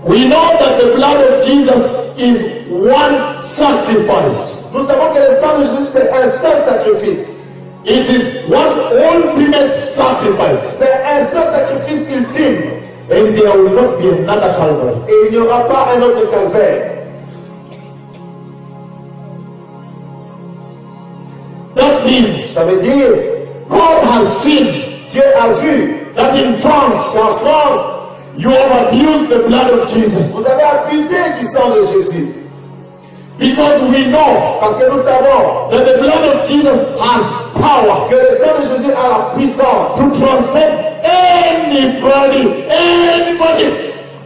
We know that the blood of Jesus is one sacrifice. Nous savons que le sang de Jésus c'est un seul sacrifice. It is one ultimate sacrifice. C'est un seul sacrifice ultime. And there will not be another Calvary. Et il n'y aura pas un autre calvaire. That means Ça veut dire, God has seen Dieu a vu that in France qu'en France, you have abused the blood of Jesus. vous avez abusé du sang de Jésus. Because we know Parce que nous savons that the blood of Jesus has power que le sang de Jésus a la puissance to transform anybody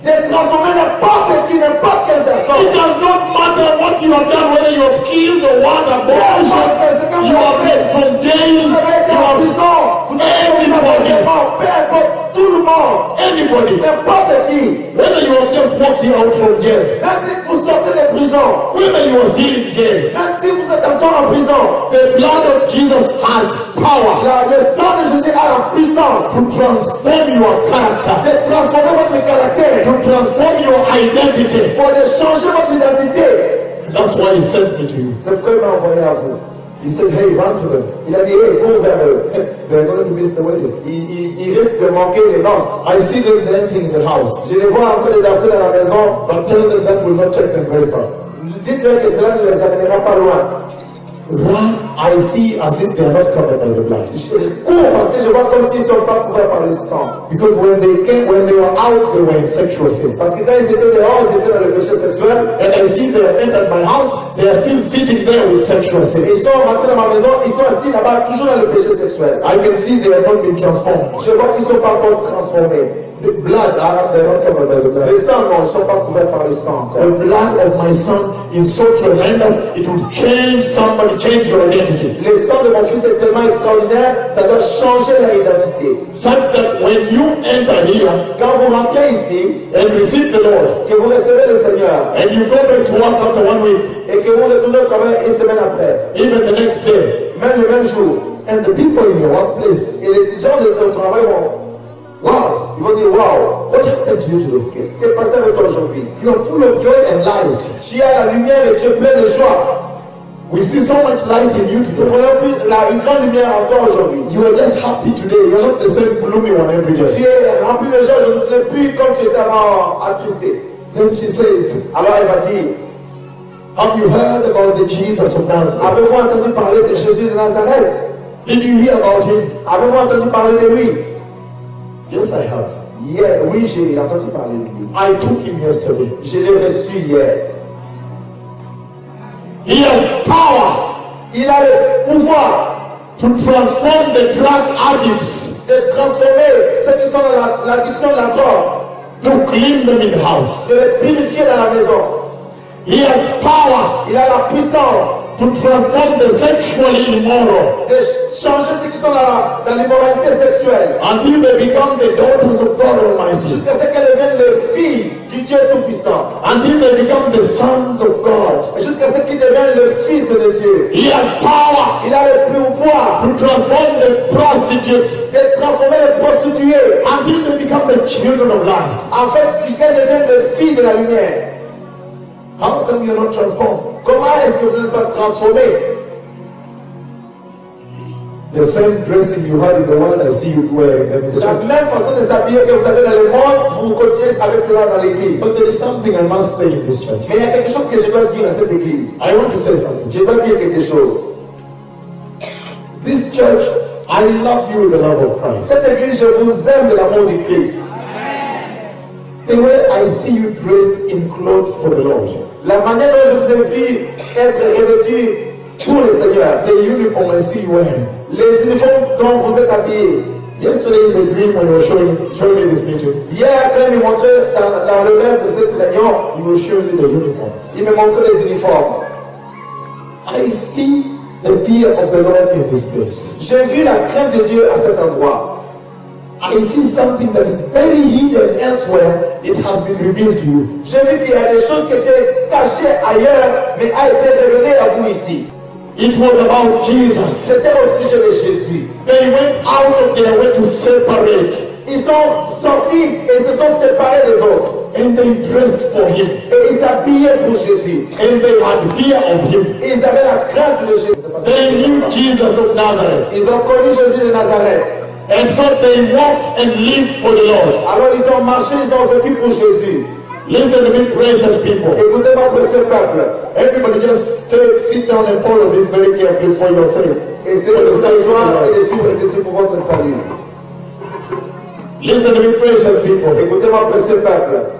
de transformer n'importe qui, n'importe quelle It personne. does not matter what you have done, whether you have killed or what, abortion, you have been from jail, Vous avez été you en have prison, vous avez été en prison, peu importe, tout le monde, anybody, n'importe qui. whether you have just walked out from jail, Même si vous sortez de prison, whether you are still in jail, même si vous êtes encore en prison, the blood of Jesus has power le sang de Jésus a la puissance to transform your character, de transformer votre caractère, to transform your identity. pour de changer votre identité. And that's why he sent me to you. C'est pourquoi il m'a envoyé à vous. He said, hey, run to them. Il a dit, hey, cours vers eux. They're going to miss the wedding. Il risque de manquer les noces. I see them dancing in the house. Je les vois en train de danser dans la maison. But tell them that will not take them very far. Dites-leur que cela ne les amènera pas loin. Run, I see as if they are not covered by the blood. Je cours parce que je vois comme s'ils ne sont pas couverts par le sang. Because when they were out, they were in sexual sin. Parce que quand ils étaient dehors, ils étaient dans le péché sexuel. And I see they have entered my house, they are still sitting there with sexual sin. Et ils sont rentrés dans ma maison, ils sont assis là-bas, toujours dans le péché sexuel. I can see they have not been transformed. Je vois qu'ils ne sont pas encore transformés. The blood, they're not covered by the blood. Les sangs, non, ils ne sont pas couverts par le sang. The blood of my son is so tremendous, it will change somebody, change your identity. Le sang de mon fils est tellement extraordinaire, ça doit changer leur identité. Such that when you enter here Quand vous rentrez ici, and receive the Lord, que vous recevez le Seigneur, and you go back to work after 1 week, et que vous retournez quand même une semaine après, even the next day, même le même jour, and the people in your workplace, et les gens de ton travail vont, wow, ils vont dire, waouh, what happened to you today? qu'est-ce qui s'est passé avec toi aujourd'hui? You are full of joy and light. Tu as la lumière et tu es plein de joie. We see so much light in you Nous today. voyons une grande lumière en toi aujourd'hui. You are just happy today. You are not the same gloomy one every Tu day. es rempli de joie, je ne te plus comme tu étais avant attristé. Then she says, Alors elle va dire, have you heard about the Jesus of Nazareth? avez-vous entendu parler de Jésus de Nazareth? Did you hear about him? Avez-vous entendu parler de lui? Yes, I have. Hier, oui, j'ai entendu parler de lui. I took him yesterday. Je l'ai reçu hier. He has power Il a le pouvoir to transform the drug addicts, de transformer ceux qui sont dans l'addiction de la drogue, to clean them in the house. de les purifier dans la maison. He has power Il a la puissance to transform the sexually immoral de changer ceux qui sont dans l'immoralité sexuelle. until they become the daughters of God Almighty, Jusqu'à ce qu'elles deviennent les filles du Dieu Tout-Puissant. until they become the sons of God. Jusqu'à ce qu'ils deviennent le Fils de Dieu. He has power Il a le pouvoir to transform the prostitutes de transformer les prostituées. until they become the children of light. En fait, qu'elles deviennent les filles de la lumière. How come you're not transformed? Comment est-ce que vous n'êtes pas transformés? The same dressing you had in the world, I see you wearing them in the La church. même façon de s'habiller que vous avez dans le monde, vous continuez avec cela dans l'église. But there is something I must say in this church. Mais il y a quelque chose que je dois dire à cette église. I want to say something. Je dois dire quelque chose. This church, I love you with the love of Christ. Cette église, je vous aime de l'amour du Christ. The way I see you dressed in clothes for the Lord. La manière dont je vous ai vu être revêtu pour le Seigneur. The uniform I see you wearing. Les uniformes dont vous êtes habillés. Yesterday in the dream when you were showing me this meeting, Hier, quand il me montrait dans le rêve de cette réunion, you were showing me the uniforms. il me montrait les uniformes. I see the fear of the Lord in this place. J'ai vu la crainte de Dieu à cet endroit. I see something that is very hidden elsewhere. It has been revealed to you. J'ai vu qu'il y a des choses qui étaient cachées ailleurs, mais a été révélées à vous ici. It was about Jesus. C'était au sujet de Jésus. They went out of their way to separate. Ils sont sortis et se sont séparés des autres. And they dressed for him. Et ils s'habillaient pour Jésus. And they had fear of him. Et ils avaient la crainte de Jésus. They knew Jesus of Nazareth. Ils ont connu Jésus de Nazareth. And so they walked and lived for the Lord. Alors ils ont marché, ils ont vécu pour Jésus. Listen to me, precious people. Écoutez-moi, précieux peuple. Everybody just sit down and follow this very carefully for yourself. Essayez de savoir et de suivre ceci pour votre salut. Listen to me, precious people. Écoutez-moi, précieux peuple.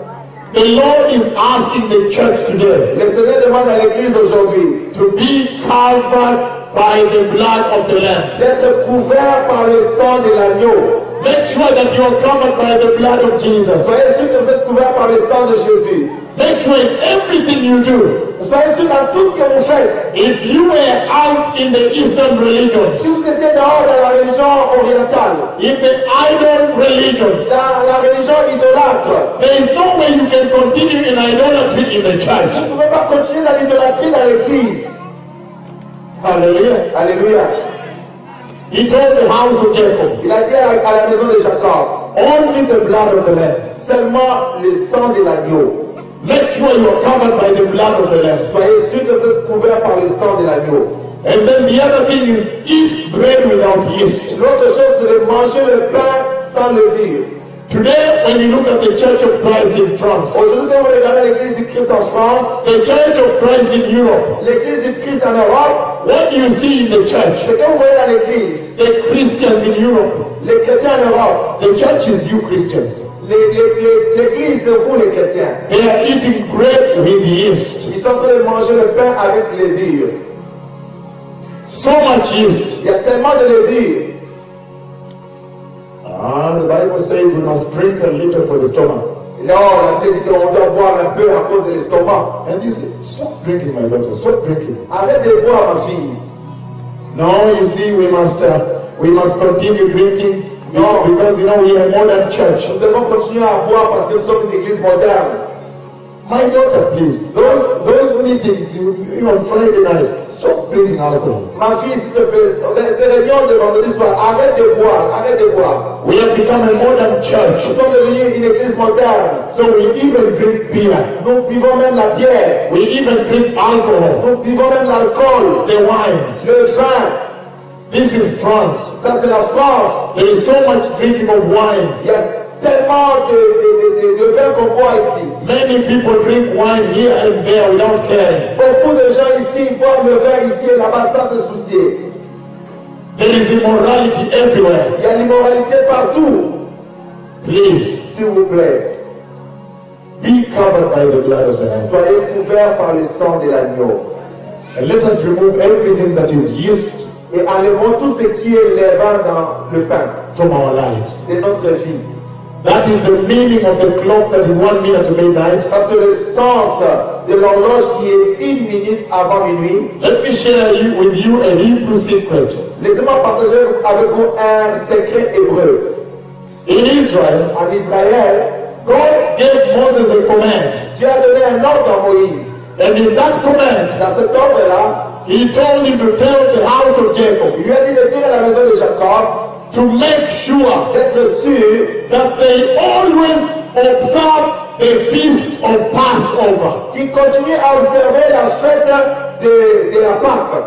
The Lord is asking the church today Le Seigneur demande à l'Église aujourd'hui to be covered by the blood of the Lamb. d'être couvert par le sang de l'agneau. Make sure that you are covered by the blood of Jesus. Soyez sûr que vous êtes couvert par le sang de Jésus. Make sure in everything you do. Soyez sûr dans tout ce que vous faites. If you were out in the Eastern Si religions, vous étiez dehors dans la religion orientale, in the idol religions, dans la religion idolâtre, there is no way you can continue in idolatry in the vous church. ne pouvez pas continuer dans l'idolâtrie dans l'Église. Hallelujah. Alléluia. He told the house of Jacob, Il a dit à la maison de Jacob, only the blood of the Lamb. seulement le sang de l'agneau. Make sure you are covered by the blood of the Lamb. Soyez sûr que vous êtes couvert par le sang de l'agneau. And then the other thing is eat bread without yeast. L'autre chose, c'est de manger le pain sans levure. Today, when you look at the Church of Christ in France, Aujourd'hui, quand vous regardez l'église du Christ en France, the Church of Christ in Europe, l'église du Christ en Europe, what do you see in the church? ce que vous voyez dans l'église, The Christians in Europe, les chrétiens en Europe, the church is you Christians. l'église, c'est vous les chrétiens. They are eating bread with yeast. Ils sont en train de manger le pain avec levure. So much yeast. Il y a tellement de levure. The Bible says we must drink a little for the stomach. Et là, la Bible dit qu'on doit boire un peu à cause de l'estomac. And you say, stop drinking, my daughter, stop drinking. Arrête de boire, ma fille. No, you see, we must continue drinking No. because we are a modern church. Nous devons continuer à boire parce que nous sommes une église moderne. My daughter, please, those meetings you on Friday night, stop drinking alcohol. Ma fille, s'il te plaît, ces réunions de vendredi soir, arrête de boire, arrête de boire. We have become a modern church, Nous sommes devenus une église moderne. so we even drink beer. Nous buvons même la bière. We even drink alcohol, Nous buvons même l'alcool, the wines. le vin. This is France. Ça, c'est la France. There is so much drinking of wine. Il y a tellement de vin qu'on boit ici. Many people drink wine here and there without caring. Beaucoup de gens ici boivent le vin ici et là-bas sans se soucier. There is immorality everywhere. Il y a l'immoralité partout. Please, S'il vous plaît, be covered by the blood of the Lamb. soyez couverts par le sang de l'agneau. And let us remove everything that is yeast Et enlevons tout ce qui est levain dans le pain from our lives. de notre vie. That is the meaning of the clock that is 1 minute to midnight. Ça, c'est le sens de l'horloge qui est 1 minute avant minuit. Let me share with you a Hebrew secret. Laissez-moi partager avec vous un secret hébreu. In Israel, En Israël, God gave Moses a command. Dieu a donné un ordre à Moïse. And in that command, Dans cet ordre-là, he told him to tell the house of Jacob il lui a dit de dire à la maison de Jacob to make sure d'être sûr that they always observe the feast of Passover. qu'il continue à observer la fête de la Pâque.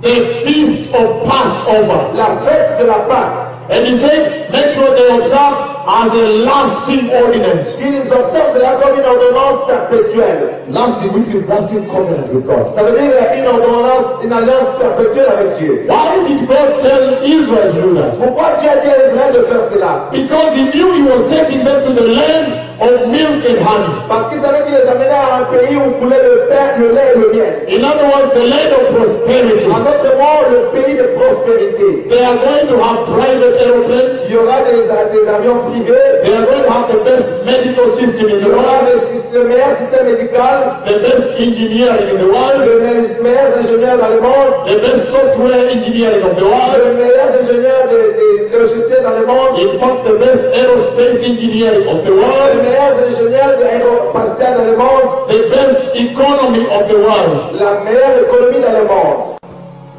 The feast of Passover. La fête de la Pâque. And he said, make sure they observe as a lasting ordinance. S'ils observent cela comme une ordonnance perpétuelle. Lasting, which is lasting covenant with God. Ça veut dire une ordonnance, une alliance perpétuelle avec Dieu. Why did God tell Israel to do that? Pourquoi Dieu a dit à Israël de faire cela? Because he knew he was taking them to the land of milk and honey. Parce qu'il savait qu'il les amenait à un pays où coulait le pain, le lait et le miel. In other words, the land of prosperity. En d'autres mots, le pays de prospérité. They are going to have private aeroplanes. Il y aura des avions privés. They are going to have the best medical system in Il y the aura world, le meilleur système médical, the best engineering in the world, les meilleurs ingénieurs dans le monde, the best software engineering of the world. les meilleurs ingénieurs de logiciels dans le monde, In fact, the best aerospace engineering of the les world, meilleurs ingénieurs de l'aérospatial dans le monde, the best economy of the world. la meilleure économie dans le monde.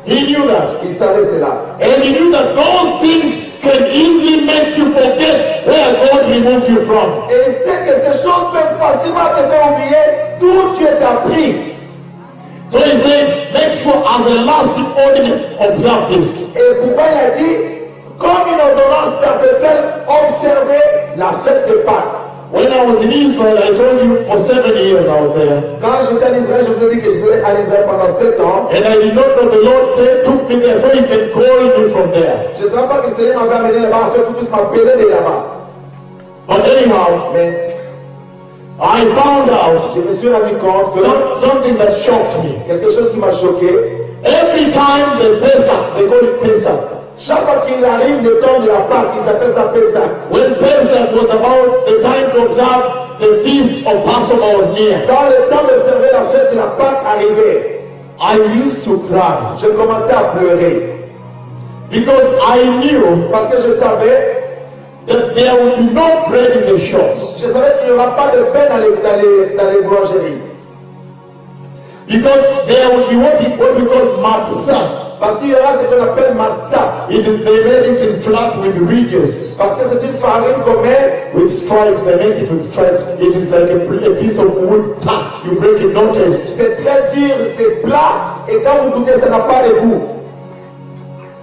He knew that. Il savait cela. And he knew that those things can easily make you forget where God removed you from. Et il sait que ces choses peuvent facilement te faire oublier d'où tu es appris. So he said, make sure as a lasting ordinance, observe this. Et pourquoi il a dit, comme une ordonnance perpétuelle, observez la fête de Pâques. When I was in Israel, I told you for 7 years I was there. Quand j'étais en Israël, je vous ai dit que j'étais en Israël pendant 7 ans. And I did not know the Lord took me there so he can call me from there. Je ne savais pas que le Seigneur m'avait amené là-bas, afin qu'il puisse m'appeler de là-bas. But anyhow, Mais I found out je me suis rendu compte que something that shocked me. quelque chose qui m'a choqué. Every time the Pesach, they call it Pesach. Chaque fois qu'il arrive le temps de la Pâque, ils appellent ça Pessah. When Pesach was about the time to observe the feast of Passover was near, Quand le temps d'observer la fête de la Pâque arrivait, I used to cry je commençais à pleurer. because I knew Parce que je savais, that there would be no bread in the shops. qu'il n'y aura pas de pain dans les boulangeries. Because there would be what we call matzah. Parce qu'il y aura ce qu'on appelle massa. They made it in flat with ridges, Parce que c'est une farine qu'on met, with stripes. They make it with stripes. It is like a piece of wood. You break it, no taste. c'est très dur, c'est plat. Et quand vous goûtez, ça n'a pas de goût.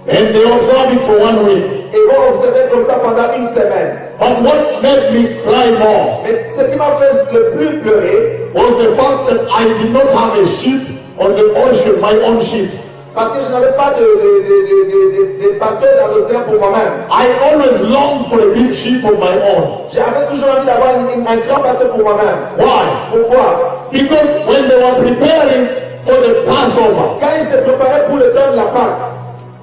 And they observe it for 1 week. Et ils vont observer comme ça pendant une semaine. But what made me cry more Mais ce qui m'a fait le plus pleurer, was the fact that I did not have a ship on the ocean, my own ship. parce que je n'avais pas de bateau dans l'océan pour moi-même. I always longed for a big ship of my own. J'avais toujours envie d'avoir un grand bateau pour moi-même. Why? Pourquoi? Because when they were preparing for the Passover, Quand ils se préparaient pour le temps de la Pâque,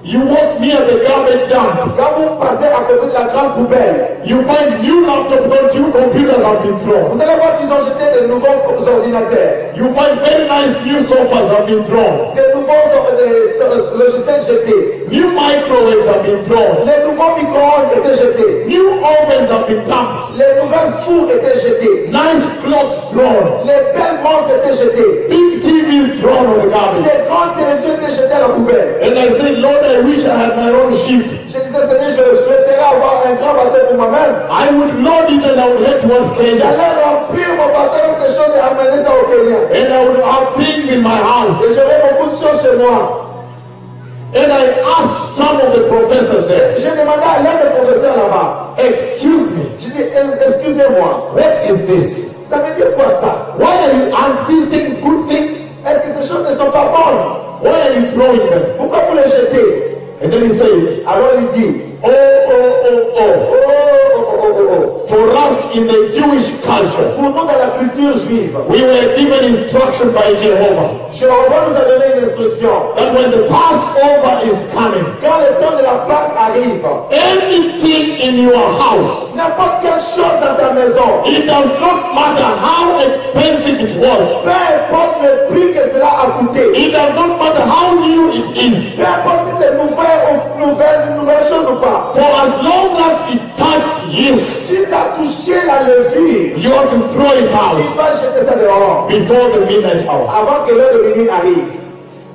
you walk near the garbage dump, quand vous passez à côté de la grande poubelle, you find new laptops, new computers have been thrown. vous allez voir qu'ils ont jeté de nouveaux ordinateurs, You find very nice new sofas have been thrown. de nouveaux logiciels jetés, New microwaves have been thrown. les nouveaux micro-ondes étaient jetés, New ovens have been dumped. les nouvelles fours étaient jetées, Nice clocks thrown. les belles montres étaient jetées, Big TVs thrown on the garbage. les grandes télévisions étaient jetées à la poubelle. And I said, Lord, I wish I had my own ship. Je disais, Seigneur, je souhaiterais avoir un grand bateau pour moi-même. I would load it and I would head towards Kenya. J'allais remplir mon bateau avec ces choses et amener ça au Kenya. And I would have things in my house. Et j'aurais beaucoup de choses chez moi. And I asked some of the professors there, J'ai demandé à l'un des professeurs là-bas. excuse me, J'ai dit, excusez-moi, what is this? ça veut dire quoi ça? Why aren't these things good things? Est-ce que ces choses ne sont pas bonnes? Why are you throwing them? Pourquoi vous les jetez? And then he said, Alors il dit, oh, oh, oh, oh. for us in the Jewish culture, Pour nous dans la culture juive, we were given instruction by Jehovah Jéhovah nous a donné une instruction. that when the Passover is coming, Quand le temps de la Pâque arrive, anything in your house, n'importe quelle chose dans ta maison, it does not matter how expensive it was, peu importe le prix que cela a coûté, it does not matter how new it is, peu importe si c'est nouvelle chose ou pas, for as long as it touched yeast, si ça a touché la levure, you have to throw it il out va jeter ça dehors before the midnight hour. avant que l'heure de minuit arrive.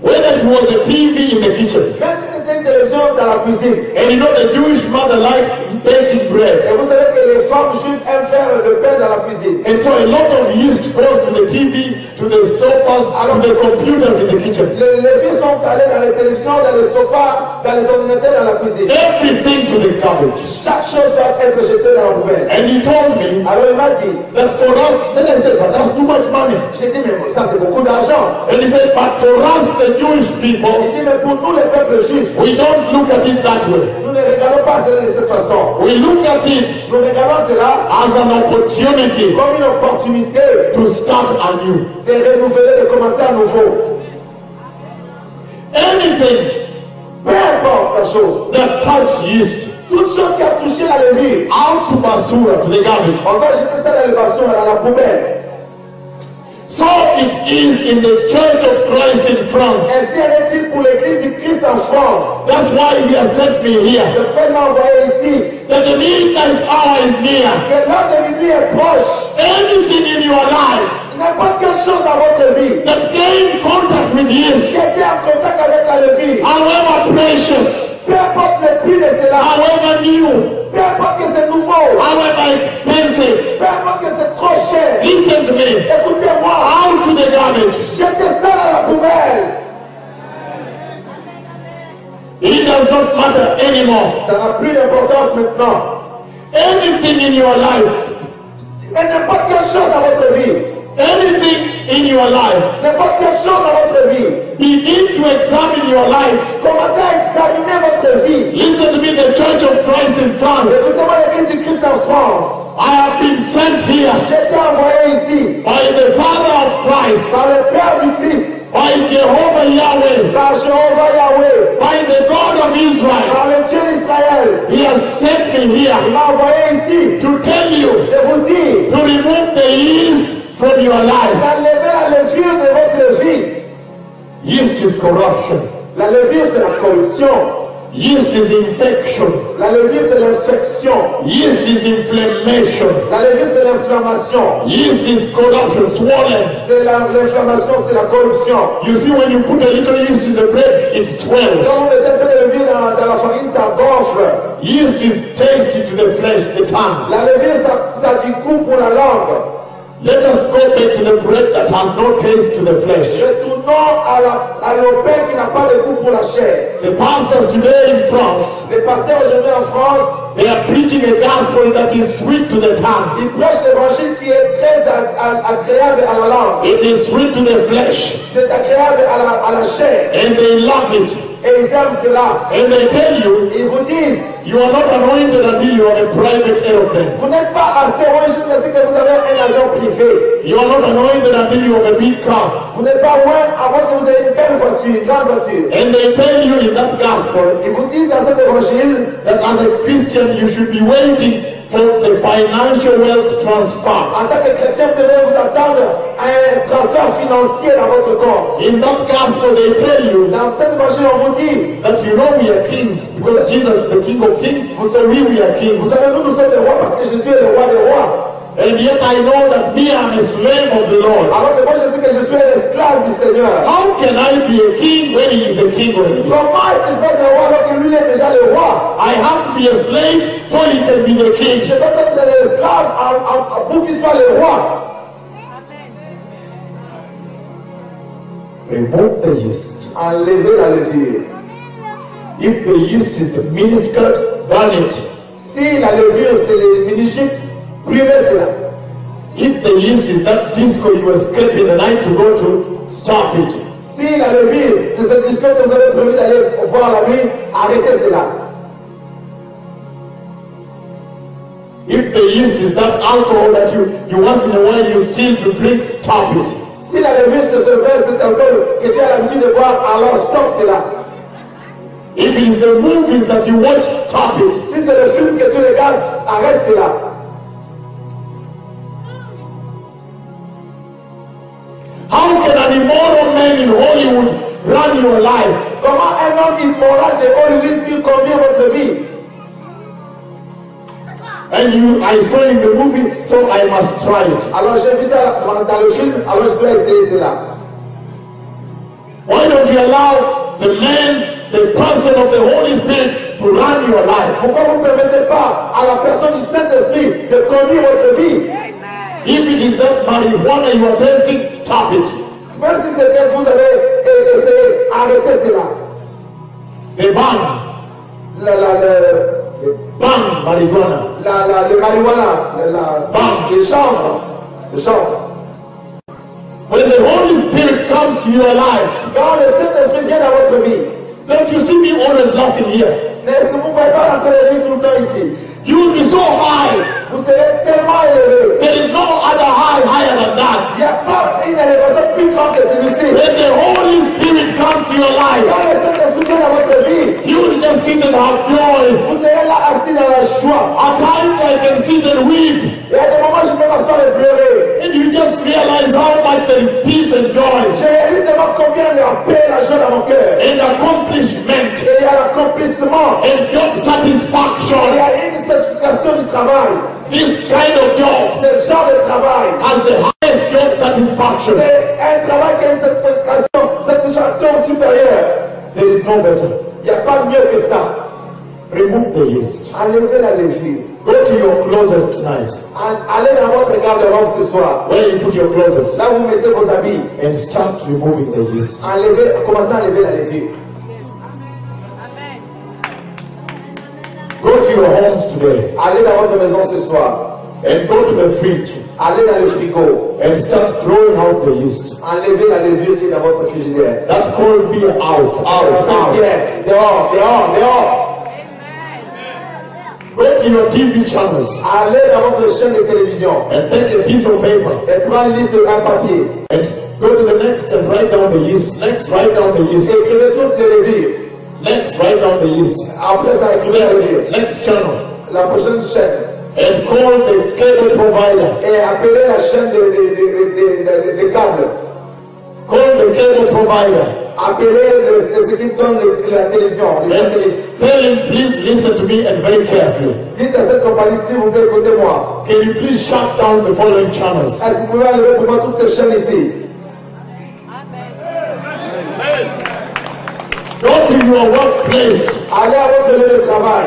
Whether it was the TV in the kitchen, Même si c'était une télévision dans la cuisine. and you know the Jewish mother likes baking bread, Et vous savez que les femmes juives aiment faire le pain dans la cuisine. and so a lot of yeast goes to the TV, to the sofas, to the computers in the kitchen. Les filles sont allées dans les télévisions, dans les sofas, dans les ordinateurs, dans la cuisine. Everything to the garbage. Chaque chose doit être jetée dans la poubelle. And he told me Alors il m'a dit, that for us, then I said, but that's too much money. j'ai dit, mais ça c'est beaucoup d'argent. And he said, but for us, the Jewish people, Il dit, mais pour nous les peuples juifs, we don't look at it that way. nous ne regardons pas cela de cette façon. We look at it Nous regardons cela as an opportunity comme une opportunité to start anew. de renouveler, de commencer à nouveau. Anything Peu importe la chose, that touch yeast, toute chose qui a touché la levure, out to basura, to the garbage. on va jeter ça dans le bassin, dans la poubelle. So it is in the Church of Christ in France. Ainsi en est-il pour l'église du Christ en France. That's why he has sent me here. Le Père m'a envoyé ici. That the midnight hour is near. Que l'heure de minuit est proche. Anything in your life N'importe quelle chose dans votre vie that gain contact with years, qui était en contact avec la levure, however precious, peu importe le prix de cela, however new, peu importe que c'est nouveau, however expensive, peu importe que c'est trop cher, listen to me, écoutez-moi, out to the garbage. jetez ça dans la poubelle. It does not matter anymore. Ça n'a plus d'importance maintenant. Anything in your life, Et n'importe quelle chose dans votre vie, anything in your life, n'importe quelle chose dans votre vie, begin to examine your life. commencez à examiner votre vie. Listen to me, the Church of Christ in France. Écoutez-moi, l'église du Christ en France. I have been sent here J'ai été envoyé ici by the Father of Christ, par le Père du Christ, by Jehovah Yahweh, par Jéhovah Yahweh, by the God of Israel. par le Dieu d'Israël. He has sent me Il here m'a envoyé ici to tell you de vous dire to remove the yeast from your life. d'enlever la levure de votre vie. Yeast is corruption. La levure, c'est la corruption. Yeast is infection. La levure, c'est l'infection. Yeast is inflammation. La levure, c'est l'inflammation. Yeast is corruption, swollen. C'est l'inflammation, c'est la corruption. You see, when you put a little yeast in the bread, it swells. Quand on met un peu de levure dans la farine, ça gonfle. Yeast is tasty to the flesh, the tongue. La levure, ça a du goût pour la langue. Let us go back to the bread that has no taste to the flesh. Retournons à le pain qui n'a pas de goût pour la chair. The pastors today in France, Les pasteurs aujourd'hui en France, they are preaching a gospel that is sweet to the tongue. ils prêchent l'évangile qui est très agréable à la langue. It is sweet to the flesh, C'est agréable à la chair. and they love it. Et ils aiment cela. And they tell you, Ils vous disent, you are not anointed until you have a private aeroplane. vous n'êtes pas assez loin jusqu'à ce que vous avez un avion privé. You are not anointed until you have a big car. Vous n'êtes pas loin avant que vous ayez une belle voiture, une grande voiture. And they tell you in that gospel Ils vous disent dans cet évangile that as a Christian you should be waiting for the financial wealth transfer. en tant que chrétien, vous devez vous attendre à un transfert financier dans votre compte. In that gospel they tell you Dans cet évangile, on vous dit, that you know we are kings because Jesus is the King of Kings, so we are vous kings. savez, nous sommes des rois parce que Jésus est le roi des rois. And yet I know that me, I'm a slave of the Lord. Alors que moi, je sais que je suis un esclave du Seigneur. How can I be a king when he is a king already? Comment est-ce que je peux être un roi alors que lui il est déjà le roi? I have to be a slave so he can be the king. Je dois être l'esclave pour qu'il soit le roi. Remove the yeast. Enlever la levure. If the yeast is the miniskirt, burn it. Si la levure, c'est les mini-jupes, brûlez cela. If the yeast is that disco you escape in the night to go to, stop it. Si la levure, c'est cette discothèque que vous avez prévu d'aller voir la nuit, arrêtez cela. If the yeast is that alcohol that you once in a while you steal to drink, stop it. Si la levure, c'est ce vin, cet alcool que tu as l'habitude de boire, alors stop cela. If it is the movies that you watch, stop it. Si c'est le film que tu regardes, arrête cela. How can an immoral man in Hollywood run your life? Comment un homme immoral de Hollywood peut conduire votre vie? And I saw in the movie, so I must try it. Alors j'ai vu ça dans le film, alors je dois essayer cela. Why don't you allow the man, the person of the Holy Spirit to run your life? Pourquoi vous ne permettez pas à la personne du Saint-Esprit de conduire votre vie? If it is that marijuana you are tasting, stop it. Même si c'est que vous avez essayé, arrêtez cela. The ban, marijuana. Le marijuana, les chanvres. When the Holy Spirit comes to your life, Quand le Saint-Esprit vient dans votre vie, don't you see me always laughing here? est-ce que vous ne pouvez pas rentrer de rire tout le temps ici? You will be so high. Vous serez tellement élevé. There is no other high higher than Il that. n'y a pas une élévation plus grande que celui-ci. When the Holy Spirit comes to your life, Quand le Saint-Esprit vient dans votre vie, you will just sit and have joy. vous serez là assis dans la joie. At times I can sit and weep, Et à des moments, je peux m'asseoir et pleurer. and you just realize how much there is peace and joy Je réalise seulement combien il y a paix et la joie dans mon cœur. and accomplishment Et il y a l'accomplissement. and job Il y satisfaction. a une certification du travail. This kind of job Ce genre de travail has the highest job satisfaction enlevez que ça. Remove the yeast. Enlevez la levure. Go to your closet tonight, Allez dans votre garde-robe ce soir. where you put your closet, Là où vous mettez vos habits. and start removing the yeast. Commencez à enlever la levure. Go to your homes today Allez dans votre maison ce soir. and go to the fridge Allez dans le frigo. and start throwing out the yeast. Enlevez la levure qui est dans votre frigidaire. That cold beer out, out. Dehors, dehors, dehors. Go to your TV channels Allez dans votre chaîne de télévision and take a piece of paper et prenez une liste sur un papier. and go to the next and write down the yeast. Next, write down the yeast. Écrivez toutes les levures. Next, write down the yeast. Après ça, écrivez la levure. Next channel. La prochaine chaîne. And call the cable provider. Et appelez la chaîne de câbles. Call the cable provider. Appelez ceux qui donnent la télévision, les And satellites. tell him, please listen to me and very carefully. Dites à cette compagnie, s'il vous plaît, écoutez-moi. Can you please shut down the following channels? Est-ce que vous pouvez enlever pour moi toutes ces chaînes ici? Go to your workplace Allez à votre lieu de travail.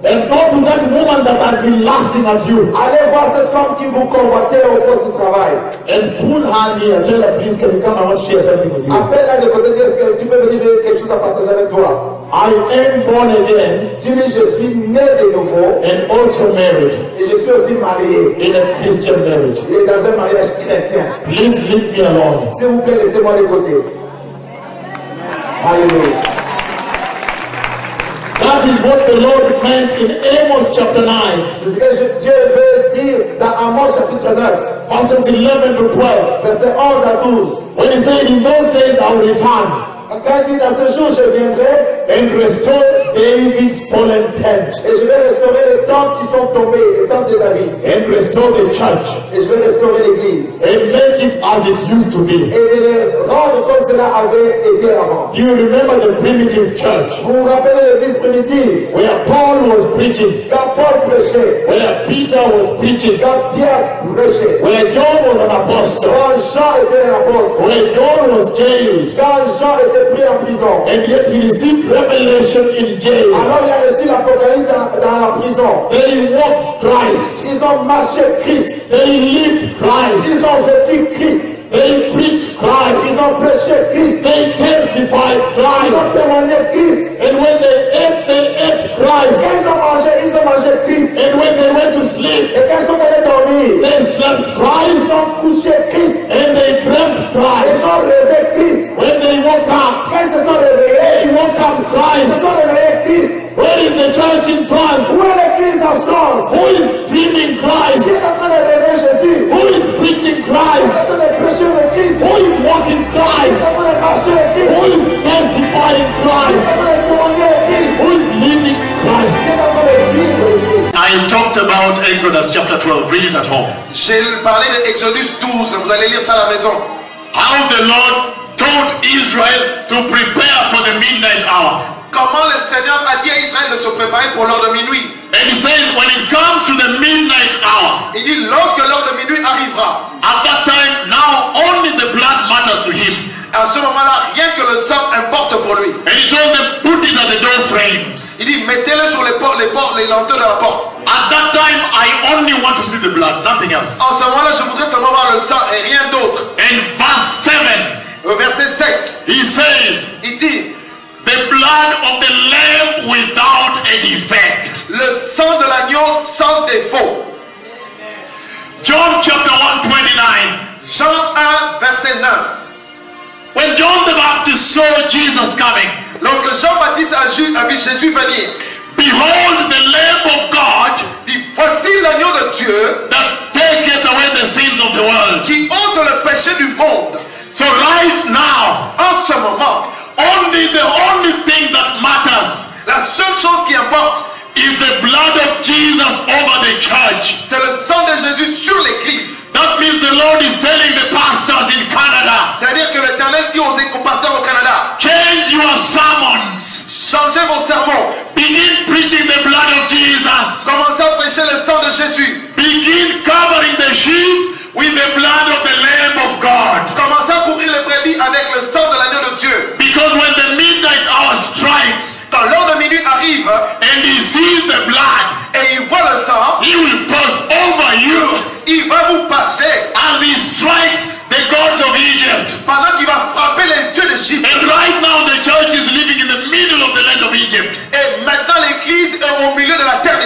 and go to that woman that has been lasting at you Allez voir cette femme qui vous convoitait au poste de travail. and pull her near. Tell her, please, can you come? I want to share something with you. Appelle-la de côté, dis, est-ce que tu peux venir, j'ai quelque chose à partager avec toi. I am born again Dis-lui, je suis né de nouveau and also married et je suis aussi marié. in a Christian marriage. Et dans un mariage chrétien. Please leave me alone. S'il vous plaît, laissez-moi de côté. Alléluia. That is what the Lord meant in Amos chapter 9, C'est ce que Dieu veut dire dans Amos chapitre 9, verses 11 to 12. versets 11 à 12. When he said, in those days I will return Quand il dit dans ce jour, je viendrai and restore David's fallen tent et je vais restaurer les tentes qui sont tombées, les tentes de David. and restore the church Et je vais restaurer l'église. and make it as it used to be. Et de les rendre comme cela avait été avant. Do you remember the primitive church Vous vous rappelez l'église primitive? where Paul was preaching, Quand Paul prêchait, where Peter was preaching, quand Pierre prêchait, where John was an apostle, quand Jean était un apôtre, where John was jailed, quand Jean était pris en prison, and yet he received revelation in jail. alors il a reçu l'Apocalypse dans la prison. They walked Christ. Ils ont marché Christ. They lived Christ. Ils ont vécu Christ. They preached Christ. Ils ont prêché Christ. They testified Ils Christ. ont témoigné Christ. And when they ate Christ. Quand ils ont mangé Christ. And when they went to sleep, Et quand ils sont allés dormir, they slept ils Christ. ont couché Christ. And they dreamt Ils Christ. ont rêvé Christ. When they woke up, Quand ils se sont réveillés, they woke up ils se Christ. sont réveillés Christ. Where is the church in France? Où est l'église en France? Who is dreaming Qui Christ? est en train de rêver Jésus? Who is preaching Qui est Christ? en train de prêcher le Christ? Who is walking Qui est Christ? en train de marcher le Christ? Who is testifying Qui est Christ? en train de témoigner le Christ? Who is living Christ? Qui est en train de vivre le Christ? I talked about Exodus chapter 12. Read it at home. J'ai parlé de Exodus 12, vous allez lire ça à la maison. How the Lord told Israel to prepare for the midnight hour. Comment le Seigneur a dit à Israël de se préparer pour l'heure de minuit. And he says, when it comes to the midnight hour, Il dit, lorsque l'heure de minuit arrivera, at that time, now only the blood matters to him. à ce moment-là, rien que le sang importe pour lui. And he told them, put it at the door frames. Il dit, mettez-le sur les portes, les lenteurs de la porte. At that time, I only want to see the blood, nothing else. En ce moment-là, je voudrais seulement voir le sang et rien d'autre. And verse 7, Au verset 7, he says, il dit, the blood of the lamb without a defect. le sang de l'agneau sans défaut. John chapter 1:29. Jean 1, verset 9. When John the Baptist saw Jesus coming, Lorsque Jean-Baptiste a vu Jésus venir, behold the Lamb of God il dit, voici l'agneau de Dieu that taketh away the sins of the world. qui ôte le péché du monde. So right now, En ce moment, the only thing that matters la seule chose qui importe, is the blood of Jesus over the church. c'est le sang de Jésus sur l'église. That means the Lord is telling the pastors in Canada, C'est-à-dire que l'Éternel dit aux pasteurs au Canada, change your sermons. changez vos sermons, Begin preaching the blood of Jesus. commencez à prêcher le sang de Jésus, Begin covering the sheep with the blood of the Lamb of God. commencez à couvrir les brebis avec le sang de l'agneau de Dieu. Because when the midnight hour strikes,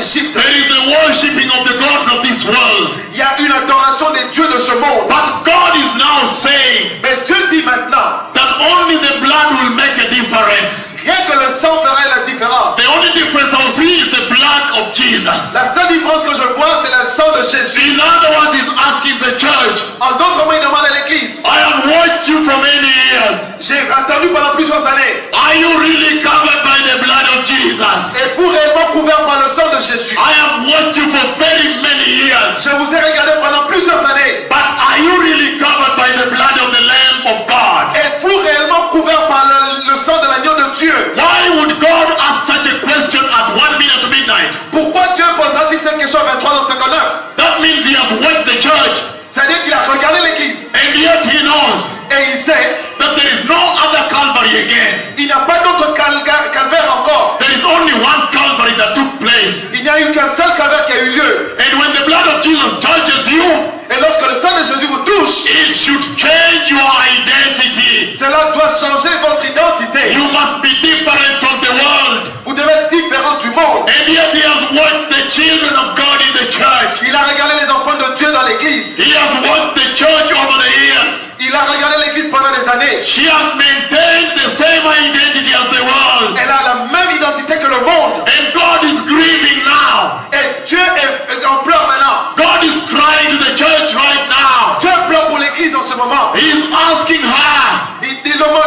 d'Égypte. There is the worshipping of the gods of this world. Il y a une adoration des dieux de ce monde. But God is now saying Mais Dieu dit maintenant, that only the blood will make a difference. rien que le sang ferait la différence. The only difference I see is the blood of Jesus. La seule différence que je vois, c'est le sang de Jésus. In other words, he's asking the church, En d'autres mots, il demande à l'église, I have watched you for many years. j'ai attendu pendant plusieurs années. Are you really covered by the blood of Jesus? Êtes-vous réellement couvert par le sang de Jésus? I have watched you for very many years. Je vous ai regardé pendant plusieurs années. But are you really covered by the blood of the Lamb of God? Êtes-vous réellement couvert par le sang de l'agneau de Dieu? Why would God ask such a question at 1 minute to midnight? Pourquoi Dieu posera-t-il cette question à 23h59? That means he has watched the church, C'est-à-dire qu'il a regardé l'église and yet he knows et il sait that there is no other Calvary again. qu'il n'y a pas d'autre calvaire encore. There is only one Calvary that took place. Il n'y a eu qu'un seul calvaire qui a eu lieu. And when the blood of Jesus touches you, Et lorsque le sang de Jésus vous touche, it should change your identity. cela doit changer votre identité. You must be different from the world. Vous devez être différent du monde. And yet he has watched the children of God in the church. Il a regardé les enfants de Dieu dans l'église. He has watched the church over the years. Il a regardé l'église pendant des années. She has maintained the same identity as the world. Elle a la même identité que le monde. And God is grieving now. Et Dieu est en pleurs maintenant. God is crying to the church right now. Dieu pleure pour l'église en ce moment. He is asking her,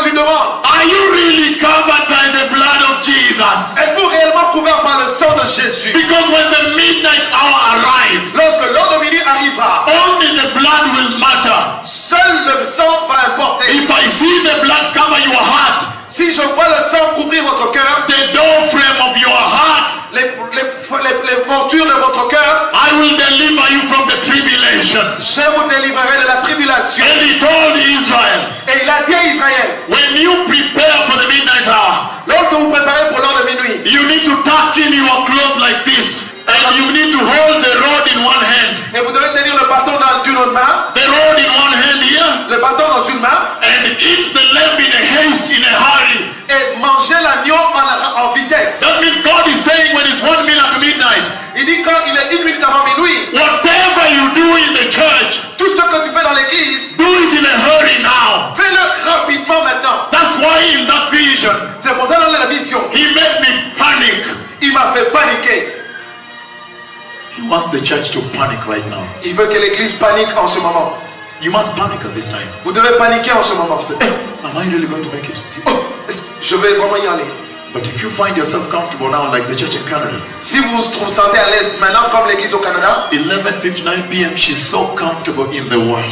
Lui demande, are you really covered by the blood of Jesus? êtes-vous réellement couvert par le sang de Jésus? Because when the midnight hour arrives, Lorsque l'heure de minuit arrivera, only the blood will matter. seul le sang va importer. If I see the blood cover your heart, Si je vois le sang couvrir votre cœur, the door frame of your heart, les montures de votre cœur, I will deliver you from the tribulation. je vous délivrerai de la tribulation. And he told Israel, Et il a dit à Israël, when you prepare for the midnight hour, lorsque vous préparez pour l'heure de minuit, you need to tuck in your clothes like this. And you need to hold the rod in one hand. et vous devez tenir le bâton d'une autre main, The rod in one hand here. le bâton dans une main, And eat the lamb in a haste, in a hurry. et manger l'agneau en vitesse. That means God is saying when it's 1 minute to midnight, Il dit quand il est 1 minute avant minuit, whatever you do in the church, tout ce que tu fais dans l'église, do it in a hurry now. fais-le rapidement maintenant. That's why in that vision, C'est pour ça dans la vision, he made me panic. il m'a fait paniquer. He wants the church to panic right now. Il veut que l'église panique en ce moment. You must panic at this time. Vous devez paniquer en ce moment. Am I really going to make it? Oh, je vais vraiment y aller. But if you find yourself comfortable now, like the church in Canada, Si vous vous sentez à l'aise maintenant comme l'église au Canada, 11:59 p.m., she's so comfortable in the world.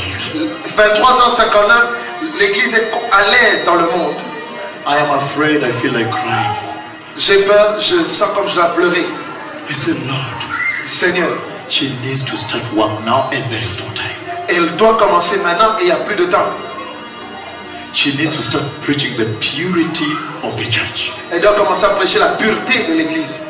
2359, l'église est à l'aise dans le monde. I am afraid, I feel like crying. J'ai peur, je sens comme je dois pleurer. I said, Lord, Seigneur, she needs to start work now and there is no time. elle doit commencer maintenant et il n'y a plus de temps. She needs to start preaching the purity of the church. Elle doit commencer à prêcher la pureté de l'église.